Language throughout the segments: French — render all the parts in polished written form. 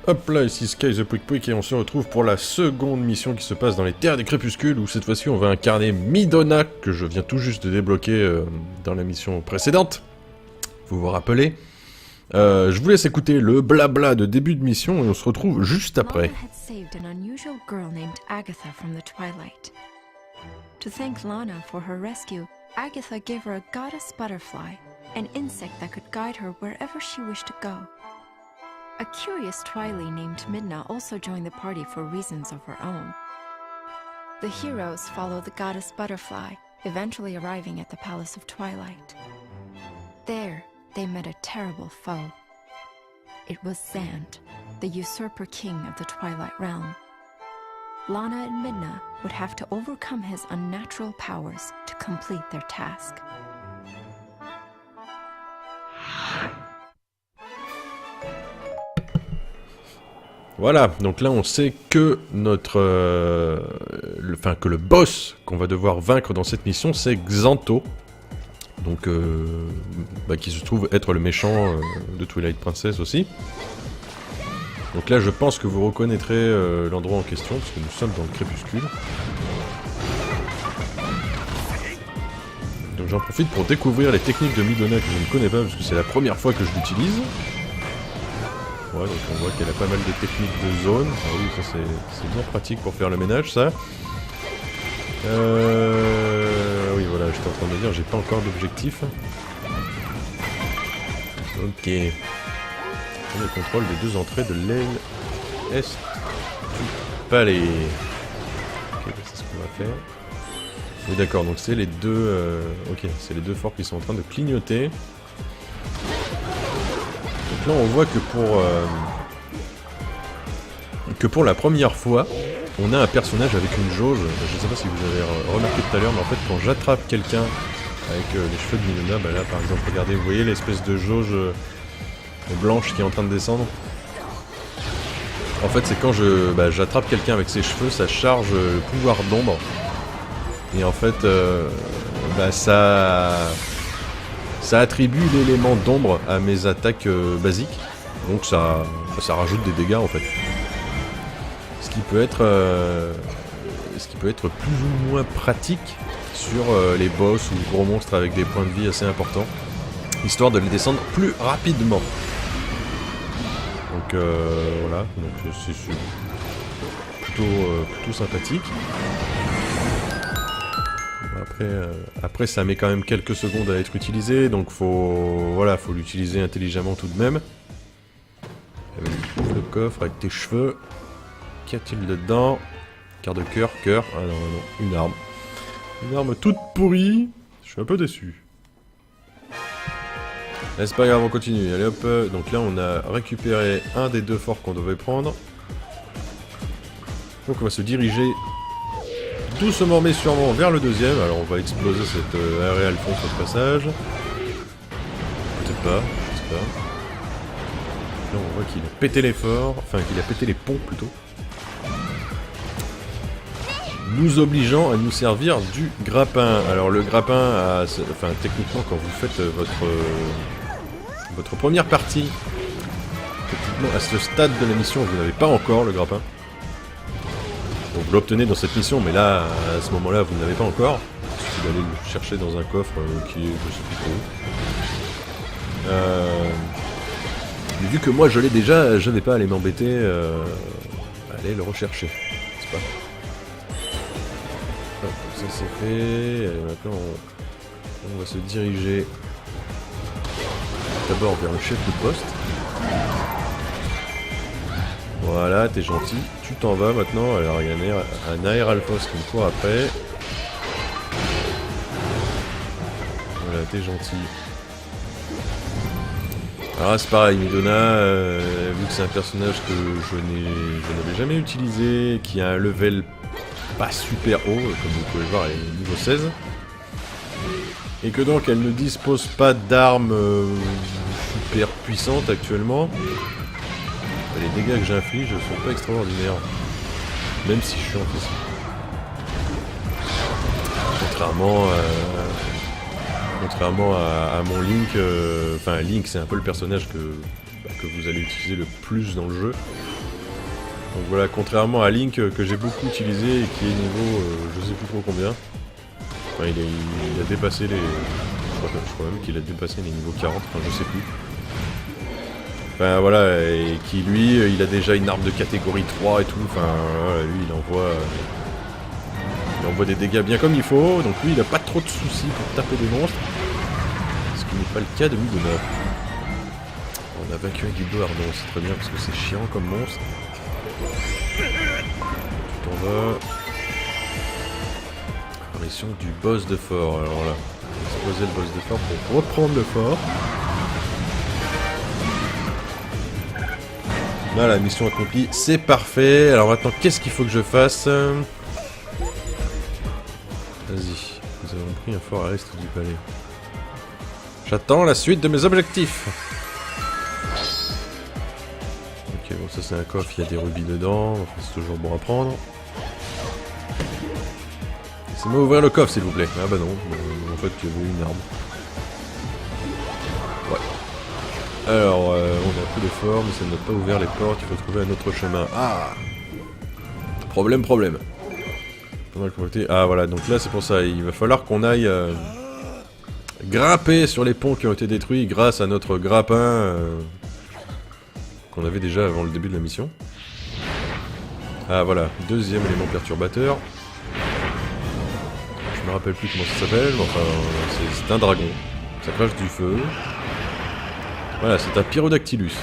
Hop là, ici Sky the Pouic Pouic et on se retrouve pour la seconde mission qui se passe dans les terres des crépuscules où cette fois-ci on va incarner Midona que je viens tout juste de débloquer dans la mission précédente. Vous vous rappelez. Je vous laisse écouter le blabla de début de mission et on se retrouve juste après. Lana had saved an unusual girl named Agatha from the Twilight. To thank Lana for her rescue, Agatha gave her a goddess butterfly, an insect that could guide her wherever she wished to go. A curious Twily named Midna also joined the party for reasons of her own. The heroes follow the goddess butterfly, eventually arriving at the Palace of Twilight. There, they met a terrible foe. It was Zant, the usurper king of the Twilight Realm. Lana and Midna would have to overcome his unnatural powers to complete their task. Voilà, donc là on sait que que le boss qu'on va devoir vaincre dans cette mission c'est Xanto. Donc qui se trouve être le méchant de Twilight Princess aussi. Donc là je pense que vous reconnaîtrez l'endroit en question parce que nous sommes dans le crépuscule. Donc j'en profite pour découvrir les techniques de Midona que je ne connais pas parce que c'est la première fois que je l'utilise. Ouais, donc on voit qu'elle a pas mal de techniques de zone. Ah oui, ça c'est bien pratique pour faire le ménage, ça. Oui, voilà, j'étais en train de me dire, j'ai pas encore d'objectif. Ok. On le contrôle des deux entrées de l'aile est du palais. Ok, c'est ce qu'on va faire. Oui, d'accord, donc c'est les deux... Ok, c'est les deux forts qui sont en train de clignoter. Donc là on voit que pour la première fois, on a un personnage avec une jauge. Je ne sais pas si vous avez remarqué tout à l'heure, mais en fait quand j'attrape quelqu'un avec les cheveux de Midona, bah là par exemple, regardez, vous voyez l'espèce de jauge blanche qui est en train de descendre. En fait c'est quand j'attrape quelqu'un avec ses cheveux, ça charge le pouvoir d'ombre. Et en fait, ça attribue l'élément d'ombre à mes attaques basiques, donc ça rajoute des dégâts en fait. Ce qui peut être plus ou moins pratique sur les boss ou gros monstres avec des points de vie assez importants, histoire de les descendre plus rapidement. Donc voilà, donc c'est plutôt sympathique. Après ça met quand même quelques secondes à être utilisé, donc faut l'utiliser intelligemment tout de même. Ouvre le coffre avec tes cheveux. Qu'y a-t-il dedans? Quart de cœur, cœur. Ah non, une arme. Une arme toute pourrie. Je suis un peu déçu. Là c'est pas grave, on continue. Allez hop, donc là on a récupéré un des deux forts qu'on devait prendre. Donc on va se diriger doucement mais sûrement vers le deuxième. Alors on va exploser cette aréale fond sur le passage. Peut-être pas, je sais pas. Là on voit qu'il a pété les forts, enfin qu'il a pété les ponts plutôt. Nous obligeant à nous servir du grappin. Alors le grappin, techniquement quand vous faites votre première partie, techniquement à ce stade de la mission vous n'avez pas encore le grappin. Donc vous l'obtenez dans cette mission, mais là, à ce moment-là, vous ne l'avez pas encore. Il suffit d'aller le chercher dans un coffre qui est, je sais plus trop où. Mais vu que moi je l'ai déjà, je vais pas aller m'embêter à aller le rechercher. C'est pas. Hop, ça c'est fait. Allez, maintenant on va se diriger d'abord vers le chef de poste. Voilà, t'es gentil, tu t'en vas maintenant. Alors il y a un aéralphos qui me court après. Voilà, t'es gentil. Alors c'est pareil, Midona, vu que c'est un personnage que je n'avais jamais utilisé, qui a un level pas super haut, comme vous pouvez le voir, elle est niveau 16. Et que donc elle ne dispose pas d'armes super puissantes actuellement. Les dégâts que j'inflige sont pas extraordinaires, même si je suis en PC. Contrairement à mon Link, Link c'est un peu le personnage que vous allez utiliser le plus dans le jeu. Donc voilà, contrairement à Link que j'ai beaucoup utilisé et qui est niveau je sais plus trop combien. Enfin, il a dépassé les... Je crois même qu'il a dépassé les niveaux 40, enfin je sais plus. Enfin voilà, et qui lui, il a déjà une arme de catégorie 3 et tout, enfin voilà, lui il envoie des dégâts bien comme il faut, donc lui il a pas trop de soucis pour taper des monstres. Ce qui n'est pas le cas de Midona. On a vaincu un Guildo Ardon, c'est très bien parce que c'est chiant comme monstre. Tu t'en vas. Apparition du boss de fort, alors là. Exploser le boss de fort pour reprendre le fort. Voilà, mission accomplie, c'est parfait. Alors maintenant, qu'est-ce qu'il faut que je fasse? Vas-y, nous avons pris un fort à l'est du palais. J'attends la suite de mes objectifs. Ok, bon, ça c'est un coffre, il y a des rubis dedans, enfin, c'est toujours bon à prendre. Laissez-moi ouvrir le coffre s'il vous plaît. Ah bah non, en fait tu veux une arme. Ouais. Alors, on a pris le fort, mais ça n'a pas ouvert les portes, il faut trouver un autre chemin. Ah! Problème. Pas mal complété. Ah voilà, donc là c'est pour ça, il va falloir qu'on aille grimper sur les ponts qui ont été détruits grâce à notre grappin qu'on avait déjà avant le début de la mission. Ah voilà, deuxième élément perturbateur. Je me rappelle plus comment ça s'appelle, mais enfin c'est un dragon. Ça crache du feu. Voilà, c'est un Pyrodactylus.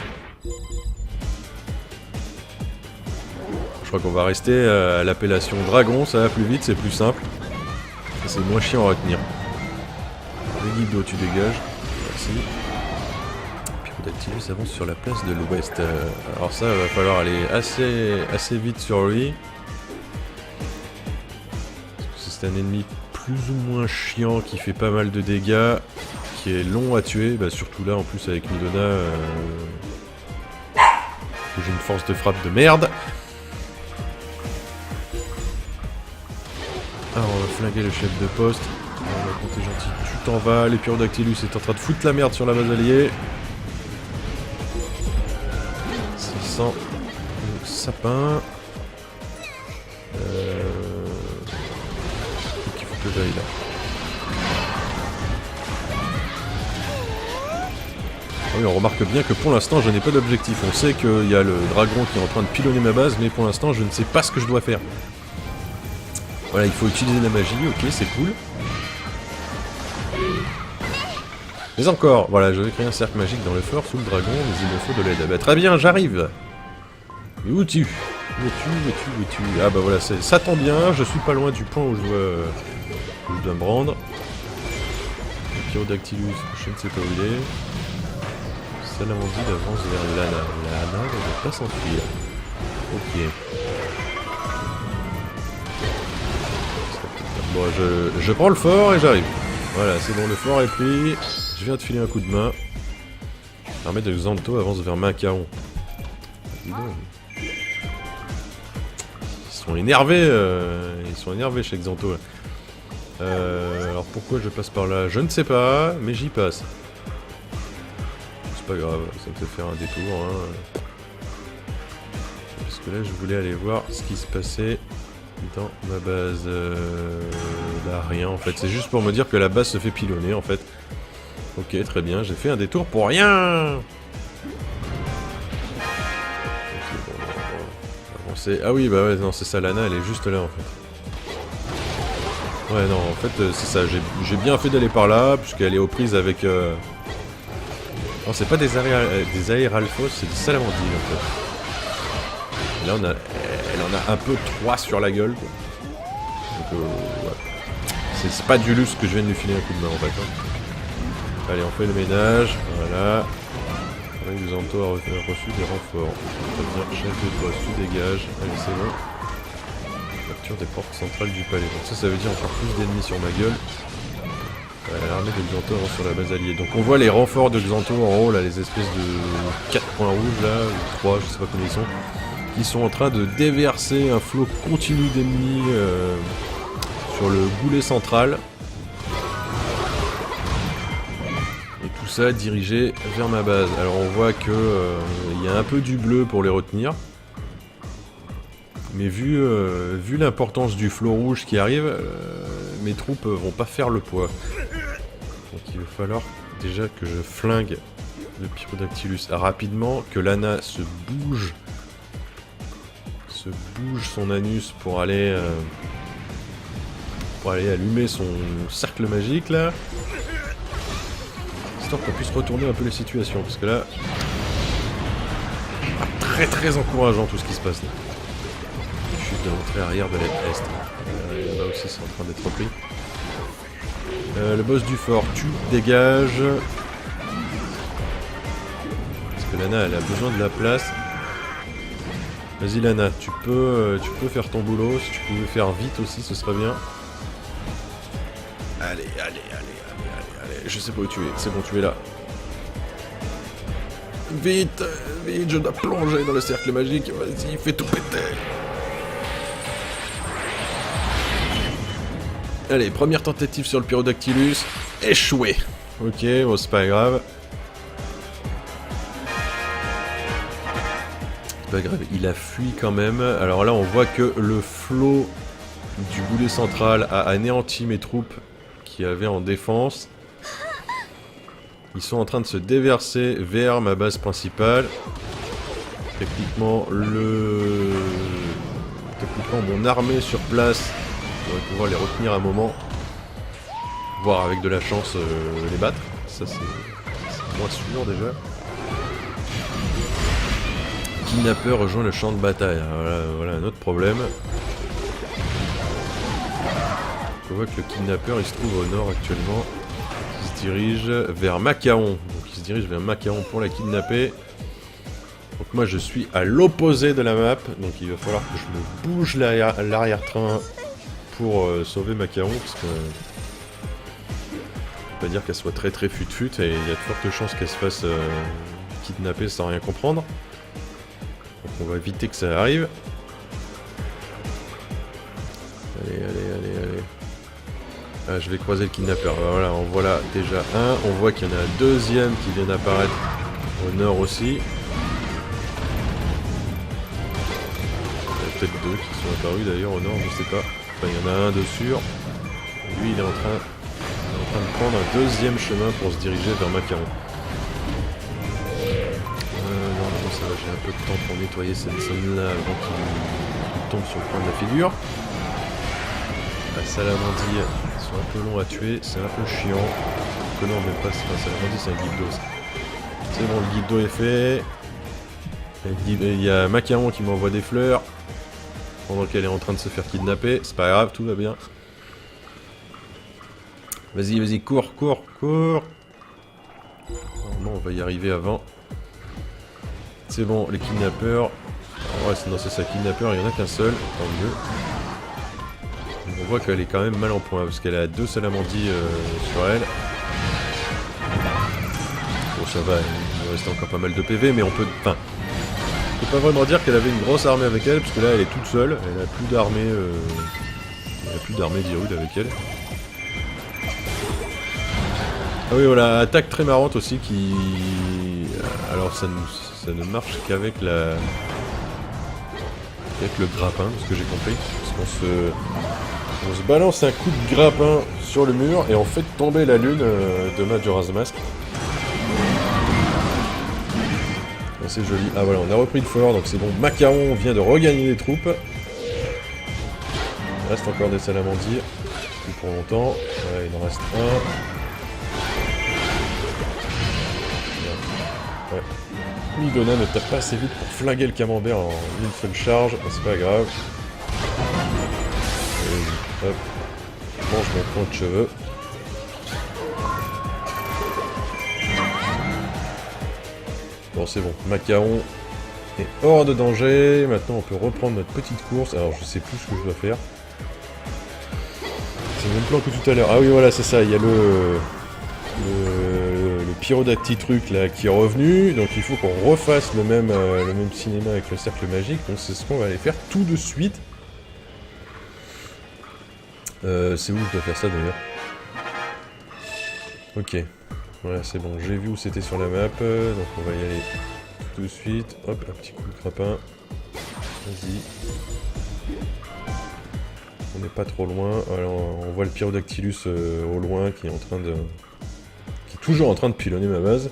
Je crois qu'on va rester à l'appellation dragon, ça va plus vite, c'est plus simple. Et c'est moins chiant à retenir. Le Guido, tu dégages. Merci. Pyrodactylus avance sur la place de l'ouest. Alors ça, va falloir aller assez vite sur lui. C'est un ennemi plus ou moins chiant qui fait pas mal de dégâts, qui est long à tuer, bah surtout là en plus avec Midona où j'ai une force de frappe de merde. Alors on va flinguer le chef de poste. Alors quand t'es gentil, tu t'en vas, les Pyrodactylus est en train de foutre la merde sur la base alliée. 600 sapins. Que j'aille là. Ah oui, on remarque bien que pour l'instant je n'ai pas d'objectif. On sait qu'il y a le dragon qui est en train de pilonner ma base, mais pour l'instant je ne sais pas ce que je dois faire. Voilà, il faut utiliser la magie, ok, c'est cool. Mais encore, voilà, je vais créer un cercle magique dans le fort sous le dragon, mais il me faut de l'aide. Ah bah très bien, j'arrive. Mais où tu? Où es-tu? Ah bah voilà, ça tombe bien, je suis pas loin du point où je dois me rendre. Le Pyrodactylus, je ne sais pas où il est. Salamandide avance vers Lana. Lana ne va pas s'enfuir. Ok. Bon, je prends le fort et j'arrive. Voilà, c'est bon, le fort est pris. Je viens de filer un coup de main. L'armée de Xanto avance vers Macaon. Dis donc. Ils sont énervés chez Xanto là. Alors pourquoi je passe par là? Je ne sais pas, mais j'y passe. C'est pas grave, ça me fait faire un détour. Hein. Parce que là je voulais aller voir ce qui se passait dans ma base. Là rien en fait, c'est juste pour me dire que la base se fait pilonner en fait. Ok, très bien, j'ai fait un détour pour rien. Ah oui, bah ouais, non, c'est ça, Lana, elle est juste là, en fait. Ouais, non, en fait, c'est ça, j'ai bien fait d'aller par là, puisqu'elle est aux prises avec... Non, c'est pas des aéralphos, c'est des salamandines, en fait. Et là, elle en a un peu 3 sur la gueule, quoi. Donc, ouais. C'est pas du luxe que je viens de lui filer un coup de main, en fait. Hein. Allez, on fait le ménage, voilà. Xanto a reçu des renforts. Très bien, chef de poste, tu dégages. Allez, c'est bon. Capture des portes centrales du palais. Donc ça veut dire encore plus d'ennemis sur ma gueule. L'armée de Xanto avance sur la base alliée. Donc on voit les renforts de Xanto en haut, là, les espèces de 4 points rouges, là, ou 3, je sais pas combien ils sont, qui sont en train de déverser un flot continu d'ennemis sur le goulet central. Tout ça dirigé vers ma base. Alors on voit que il y a un peu du bleu pour les retenir. Mais vu l'importance du flot rouge qui arrive, mes troupes vont pas faire le poids. Donc il va falloir déjà que je flingue le Pyrodactylus rapidement, que Lana se bouge son anus pour aller allumer son cercle magique là, histoire qu'on puisse retourner un peu les situations, parce que là, très très encourageant tout ce qui se passe là. Chute de l'entrée arrière de l'Est. Là aussi c'est en train d'être repris. Le boss du fort, tu dégages. Parce que Lana elle a besoin de la place. Vas-y Lana, tu peux faire ton boulot. Si tu pouvais faire vite aussi, ce serait bien. Allez. Je sais pas où tu es. C'est bon, tu es là. Vite, je dois plonger dans le cercle magique. Vas-y, fais tout péter. Allez, première tentative sur le Pyrodactylus. Échoué. Ok, bon, c'est pas grave. Pas grave, il a fui quand même. Alors là, on voit que le flot du boulet central a anéanti mes troupes qui avaient en défense. Ils sont en train de se déverser vers ma base principale. Techniquement, mon armée sur place devrait pouvoir les retenir un moment. Voire avec de la chance les battre. Ça c'est moins sûr déjà. Kidnapper rejoint le champ de bataille. Voilà un autre problème. On voit que le kidnapper il se trouve au nord actuellement. Il se dirige vers Macaon. Donc il se dirige vers Macaon pour la kidnapper. Donc moi je suis à l'opposé de la map. Donc il va falloir que je me bouge l'arrière-train pour sauver Macaon. Parce que je peux pas dire qu'elle soit très fut-fut. Et il y a de fortes chances qu'elle se fasse kidnapper sans rien comprendre. Donc on va éviter que ça arrive. Allez. Ah, je vais croiser le kidnapper. Voilà, on voit là déjà un. On voit qu'il y en a un deuxième qui vient d'apparaître au nord aussi. Il y en a peut-être deux qui sont apparus d'ailleurs au nord, je sais pas. Enfin, il y en a un de sûr. Lui, il est en train de prendre un deuxième chemin pour se diriger vers Macaron. Non, ça va, j'ai un peu de temps pour nettoyer cette zone-là avant qu'il tombe sur le coin de la figure. La salamandie, ils sont un peu longs à tuer, c'est un peu chiant. Que non, même pas, c'est pas salamandie, c'est un guildo. C'est bon, le guildo est fait. Il y a Macaron qui m'envoie des fleurs pendant qu'elle est en train de se faire kidnapper. C'est pas grave, tout va bien. Vas-y, cours. Normalement, on va y arriver avant. C'est bon, les kidnappeurs. Ouais, c'est ça, kidnappeur, il n'y en a qu'un seul, tant mieux. On voit qu'elle est quand même mal en point, parce qu'elle a 2 salamandies sur elle. Bon, ça va, il reste encore pas mal de PV, mais on peut... Enfin, on peut pas vraiment dire qu'elle avait une grosse armée avec elle, parce que là, elle est toute seule. Elle a plus d'armée... Elle a plus d'armée d'Hyrule avec elle. Ah oui, voilà, attaque très marrante aussi qui... Alors, ça ne marche qu'avec la... Avec le grappin, de ce que j'ai compris. Parce qu'on se balance un coup de grappin sur le mur et on fait tomber la lune de Majora's Mask. C'est joli. Ah voilà, on a repris le fort, donc c'est bon. Macaron vient de regagner des troupes. Il reste encore des salamandiers. Plus pour longtemps. Voilà, il en reste un. Ouais. Midona ne tape pas assez vite pour flinguer le camembert en une seule charge, mais c'est pas grave. Et, hop, mange mon point de cheveux. Bon, c'est bon, Macaron est hors de danger. Maintenant, on peut reprendre notre petite course. Alors, je sais plus ce que je dois faire. C'est le même plan que tout à l'heure. Ah oui, voilà, c'est ça, il y a le Pyrodacty truc là qui est revenu, donc il faut qu'on refasse le même cinéma avec le cercle magique, donc c'est ce qu'on va aller faire tout de suite. C'est où je dois faire ça d'ailleurs? Ok, voilà c'est bon, j'ai vu où c'était sur la map, donc on va y aller tout de suite. Hop, un petit coup de grappin. Vas-y. On n'est pas trop loin. Alors, on voit le Pyrodactylus au loin qui est en train de... qui est toujours en train de pilonner ma base.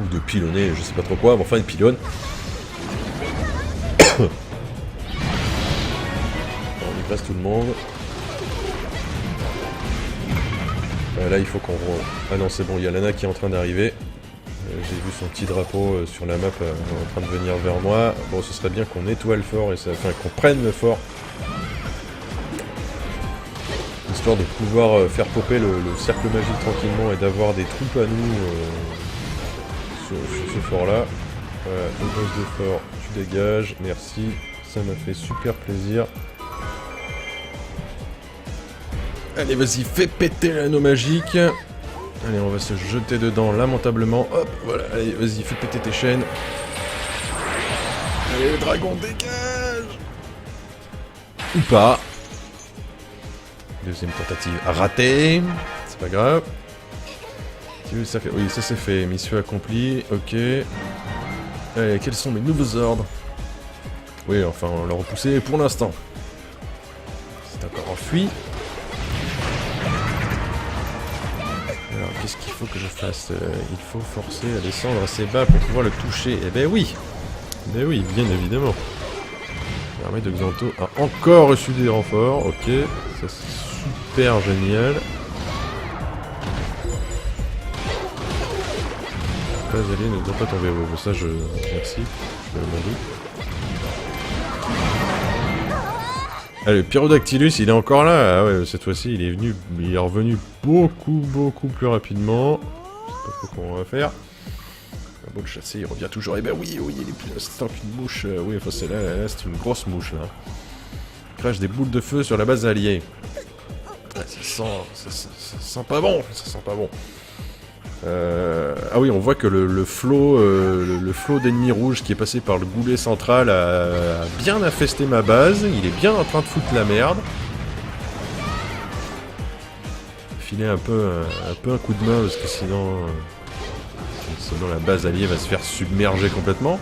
Ou de pilonner, je sais pas trop quoi, mais enfin il pilonne. On y passe tout le monde. Là il faut qu'on... Ah non c'est bon, il y a Lana qui est en train d'arriver. J'ai vu son petit drapeau sur la map en train de venir vers moi. Bon, ce serait bien qu'on nettoie le fort, et ça... enfin qu'on prenne le fort. Histoire de pouvoir faire popper le cercle magique tranquillement et d'avoir des troupes à nous sur ce fort là. Voilà, le boss de fort, tu dégages, merci, ça m'a fait super plaisir. Allez vas-y, fais péter l'anneau magique. Allez, on va se jeter dedans lamentablement. Hop, voilà, allez, vas-y, fais péter tes chaînes. Allez, le dragon, dégage. Ou pas. Deuxième tentative ratée. C'est pas grave. Ça fait... Oui, ça c'est fait. Mission accomplie. Ok. Allez, quels sont mes nouveaux ordres? Oui, enfin, on l'a repoussé pour l'instant. C'est encore enfui. Alors, qu'est-ce qu'il faut que je fasse? Il faut forcer à descendre assez bas pour pouvoir le toucher. Eh ben oui! Ben oui, bien évidemment. L'armée de Xanto a encore reçu des renforts. Ok, ça c'est super génial. Pas allié ne doit pas tomber. Ouais, ça je... Merci, je m'en doute. Ah, le Pyrodactylus, il est encore là. Ah ouais, cette fois-ci, il est revenu beaucoup plus rapidement. Je sais pas trop comment on va faire. Un beau le chasser, il revient toujours. Eh ben oui, il est plus instant qu'une mouche. Oui, enfin c'est là, c'est une grosse mouche là. Il crache des boules de feu sur la base alliée. Ah, ça sent pas bon. Ça sent pas bon. Ah oui, on voit que le flot d'ennemis rouges qui est passé par le goulet central a bien infesté ma base. Il est bien en train de foutre la merde. Filer un peu un coup de main parce que sinon la base alliée va se faire submerger complètement.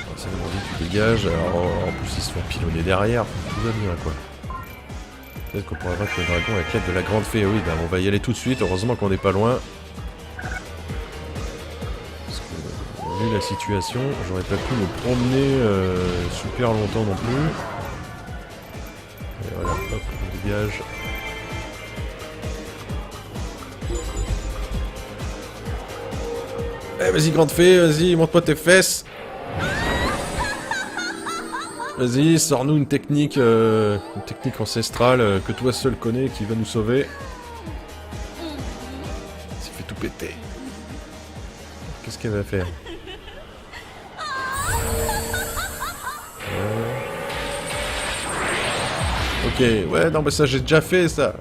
Alors, ça demande que tu dégages. Alors, en plus ils se font pilonner derrière. Tout va bien quoi. Peut-être qu'on pourra vaincre le dragon avec l'aide de la grande fée. Oui, ben on va y aller tout de suite. Heureusement qu'on n'est pas loin. Parce que, vu la situation, j'aurais pas pu me promener super longtemps non plus. Et voilà, hop, on dégage. Eh, vas-y, grande fée, vas-y, montre-moi tes fesses. Vas-y, sors-nous une technique ancestrale que toi seul connais qui va nous sauver. Ça fait tout péter. Qu'est-ce qu'elle va faire? Ok, ouais, non, mais ça j'ai déjà fait ça.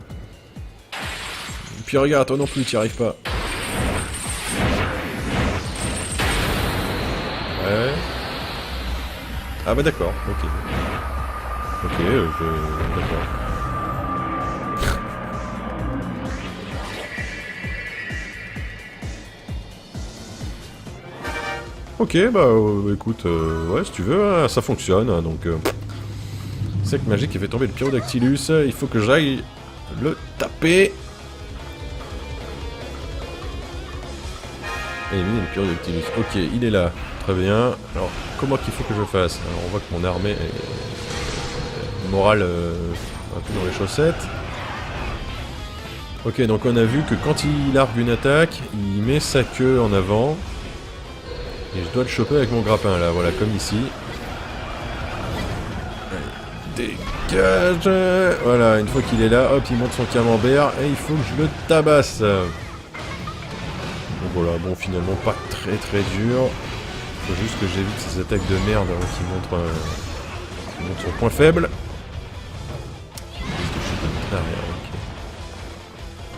Et puis regarde, toi non plus, t'y arrives pas. Ouais. Ah bah d'accord, ok. Ok, d'accord. Ok, bah écoute, ouais si tu veux, hein, ça fonctionne, hein, donc... Sec magique qui fait tomber le Pyrodactylus, il faut que j'aille le taper. Éliminer le Pyrodactylus, ok, il est là. Très bien. Alors, comment qu'il faut que je fasse? Alors, on voit que mon armée est morale un peu dans les chaussettes. Ok, donc on a vu que quand il largue une attaque, il met sa queue en avant. Et je dois le choper avec mon grappin, là, voilà, comme ici. Allez, dégage! Voilà, une fois qu'il est là, hop, il monte son camembert, et il faut que je le tabasse. Donc voilà, bon, finalement, pas très dur. Faut juste que j'évite ces attaques de merde qui montrent son point faible.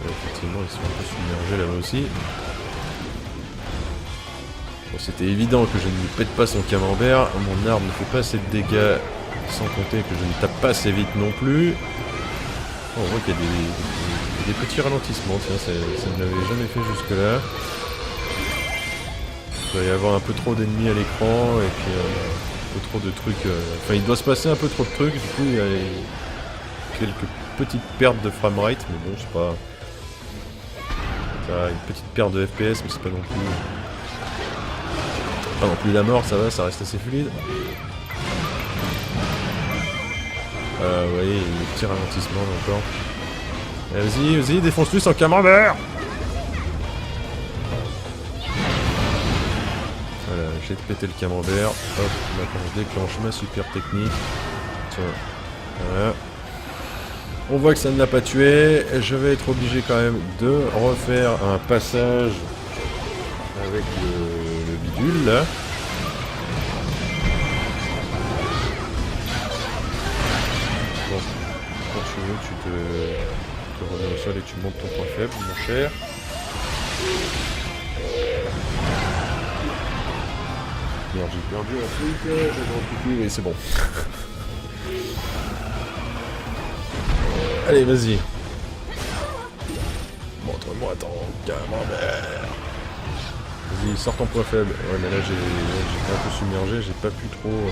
Effectivement, ils sont un peu submergés là-bas aussi. Bon, c'était évident que je ne lui pète pas son camembert. Mon arme ne fait pas assez de dégâts, sans compter que je ne tape pas assez vite non plus. Oh, on voit qu'il y a des petits ralentissements, tiens, ça ne l'avait jamais fait jusque-là. Il doit y avoir un peu trop d'ennemis à l'écran et puis peu trop de trucs. Enfin, il doit se passer un peu trop de trucs, du coup, il y a quelques petites pertes de framerate, mais bon, c'est pas. Ça, une petite perte de FPS, mais c'est pas non plus. Pas non plus la mort, ça va, ça reste assez fluide. Vous voyez, il y a des petits ralentissements encore. Vas-y, vas-y, défonce-lui sans camembert. Voilà, j'ai pété le camembert. Hop, maintenant je déclenche ma super technique. Tiens, voilà. On voit que ça ne l'a pas tué. Je vais être obligé quand même de refaire un passage avec le bidule là. Bon, quand tu veux, tu te remets au sol et tu montes ton point faible, mon cher. Merde, j'ai perdu un truc, j'ai retrouvé, oui c'est bon. Allez, vas-y. Montre-moi ton camembert. Vas-y, sors ton point faible. Ouais, mais là j'étais un peu submergé, j'ai pas pu trop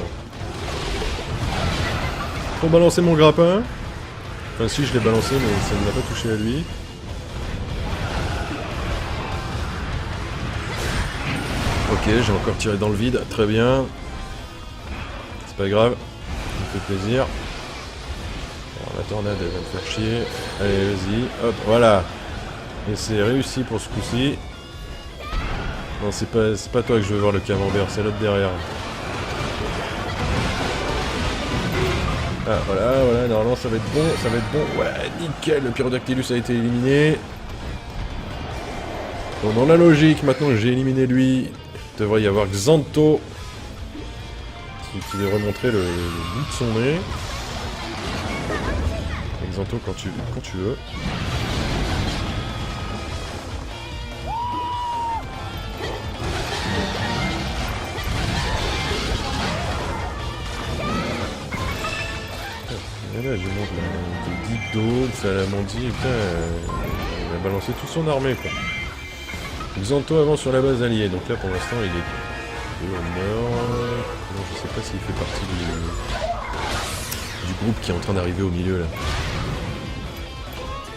balancer mon grappin. Enfin si, je l'ai balancé, mais ça ne l'a pas touché à lui. Ok, j'ai encore tiré dans le vide, très bien. C'est pas grave, ça me fait plaisir. La tornade elle va me faire chier. Allez vas-y, hop, voilà. Et c'est réussi pour ce coup-ci. Non c'est pas toi que je veux voir le camembert, c'est l'autre derrière. Ah voilà, normalement ça va être bon, Ouais, nickel, le Pyrodactylus a été éliminé. Bon, dans la logique, maintenant que j'ai éliminé lui, il devrait y avoir Xanto qui devrait montrer le bout de son nez. Xanto quand tu veux. Et là, je monte de gouttes d'eau, de salamandie, et putain, il a balancé toute son armée quoi. Xanto avance sur la base alliée, donc là pour l'instant il est au nord. Non, je sais pas s'il fait partie du groupe qui est en train d'arriver au milieu là.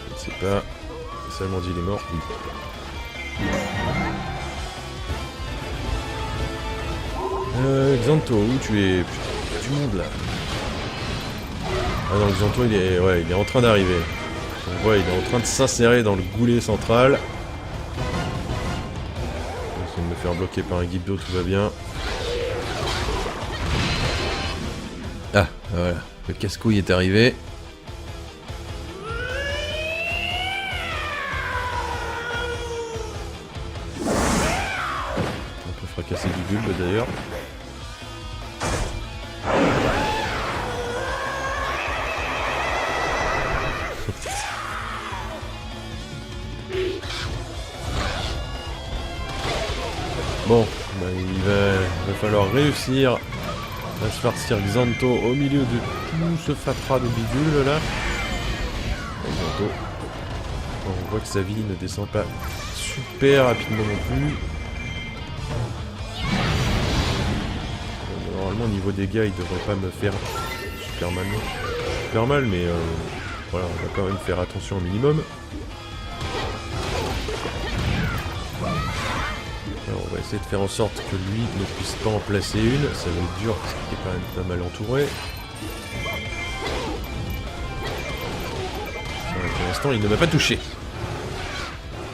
Je ne sais pas. Salamandie il est mort, oui. Xanto, où tu es? Putain, il y a du monde là. Ah non, Xanto il est en train d'arriver. On voit, il est en train de s'insérer dans le goulet central. Je vais me faire bloquer par un guide d'eau, tout va bien. Ah, voilà, le casse-couille est arrivé. On peut fracasser du bulbe d'ailleurs. Bon, bah, il va falloir réussir à se farcir Xanto au milieu de tout ce fatras de bidule là. Xanto. Bon, on voit que sa vie ne descend pas super rapidement non plus. Normalement au niveau dégâts il devrait pas me faire super mal mais voilà, on va quand même faire attention au minimum. Alors, on va essayer de faire en sorte que lui ne puisse pas en placer une. Ça va être dur parce qu'il est quand même pas mal entouré. Pour l'instant, il ne m'a pas touché.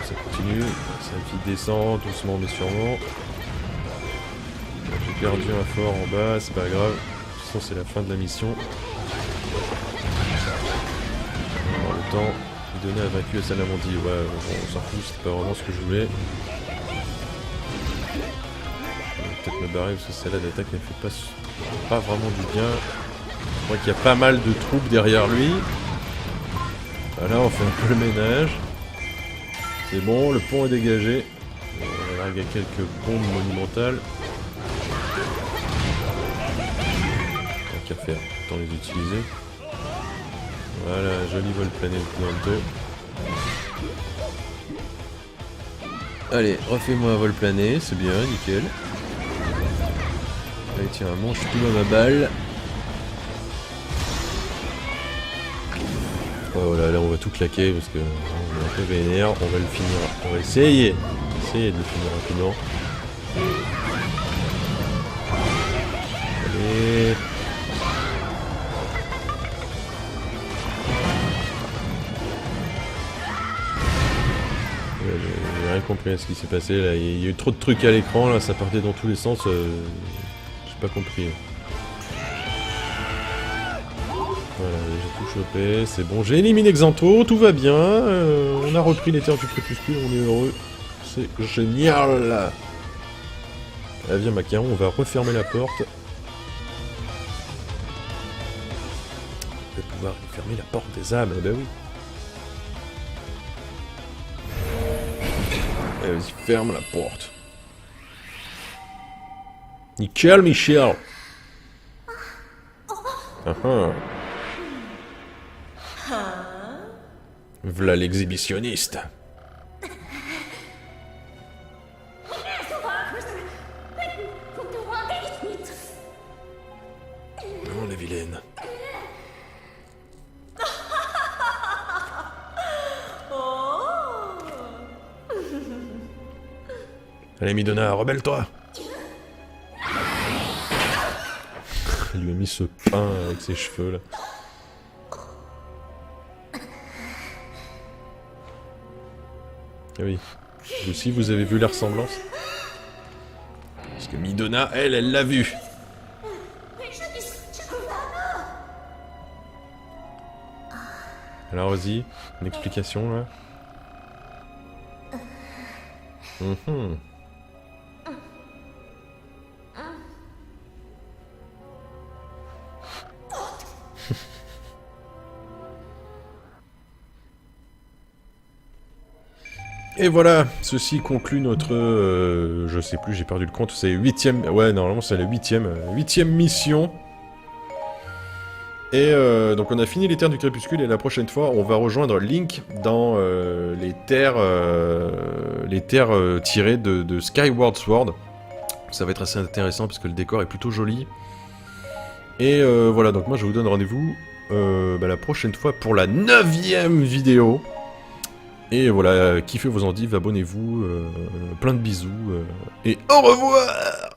Ça continue. Sa vie descend doucement mais sûrement. J'ai perdu un fort en bas, c'est pas grave. De toute façon, c'est la fin de la mission. On va avoir le temps de donner à vaincu à Salamandie. Ouais, on s'en fout, c'était pas vraiment ce que je voulais. Peut-être me barrer parce que celle-là d'attaque ne fait pas vraiment du bien. Je crois qu'il y a pas mal de troupes derrière lui. Voilà, on fait un peu le ménage. C'est bon, le pont est dégagé. On va larguer quelques bombes monumentales. Tant qu'à faire, autant les utiliser. Voilà, joli vol plané bientôt. Allez, refais-moi un vol plané, c'est bien, nickel. Allez tiens, mange tout dans ma balle. Oh là là, on va tout claquer parce que on est un peu vénère, on va le finir. On va essayer de le finir rapidement. Allez. J'ai rien compris à ce qui s'est passé là, il y a eu trop de trucs à l'écran là, ça partait dans tous les sens, j'ai pas compris. Voilà, j'ai tout chopé, c'est bon, j'ai éliminé Xanto, tout va bien, on a repris les terres du crépuscule, on est heureux, c'est génial. Allez, viens Macaron, on va refermer la porte. On va pouvoir fermer la porte des âmes, bah oui. Allez, vas-y, ferme la porte. Nickel, Michel. V'là l'exhibitionniste. Non, la vilaine. Allez, Midona, rebelle-toi. Il lui a mis ce pain avec ses cheveux, là. Ah oui. Vous aussi, vous avez vu la ressemblance? Parce que Midona, elle l'a vu. Alors, vas-y, une explication, là. Et voilà, ceci conclut notre... je sais plus, j'ai perdu le compte, c'est 8ème... Ouais, normalement c'est la 8ème mission. Et donc on a fini les terres du crépuscule et la prochaine fois on va rejoindre Link dans les terres tirées de Skyward Sword. Ça va être assez intéressant parce que le décor est plutôt joli. Et voilà, donc moi je vous donne rendez-vous la prochaine fois pour la 9ème vidéo. Et voilà, kiffez vos endives, abonnez-vous, plein de bisous, et au revoir!